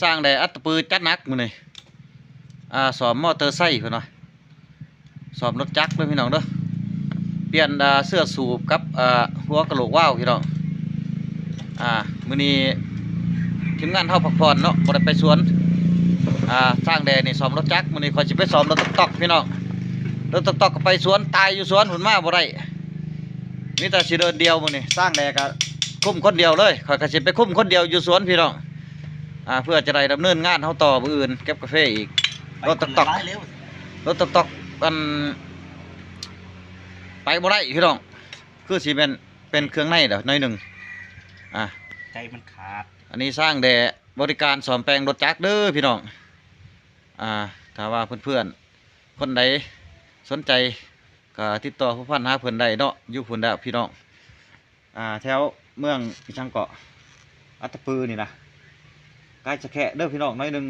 สร้างได้อัตปือจัดนักมื้อนี้สอบมอเตอร์ไซค์เพิ่นว่าสอบรถจักรเด้อพี่น้องเด้อเปลี่ยนเสื้อสูบกับหัวกะโหลกว่าวพี่น้องมื้อนี้ทีมงานเฮาพักผ่อนเนาะบ่ได้ไปสวนสร้างแดนี่ซ้อมรถจักรมื้อนี้ข่อยสิไปซ้อมรถตอกพี่น้องรถตอกก็ไปสวนตายอยู่สวนหุ่นมาบ่ได้มีแต่สิเดินเดียวมื้อนี้สร้างแดก็คุมคนเดียวเลยข่อยก็สิไปคุมคนเดียวอยู่สวนพี่น้องเพื่อจะได้ดำเนินงานเฮาต่อมื้ออื่นเก็บกาแฟอีกรถตอกกันไปบ่ได้พี่น้องคือสิเป็นเครื่องในเด้อหน่อยหนึงใจมันขาดอันนี้สร้างแด่บริการซ่อมแปลงรถจักรเด้อพี่น้องถ้าว่าเพื่อนๆคนใดสนใจก็ติดต่อผู้พันหาเพิ่นได้เนาะอยู่พุ่นแล้วพี่น้องแถวเมืองช่างเกาะอัตตปือนี่นะใกล้จะแค่เด้อพี่น้องหน่อยหนึง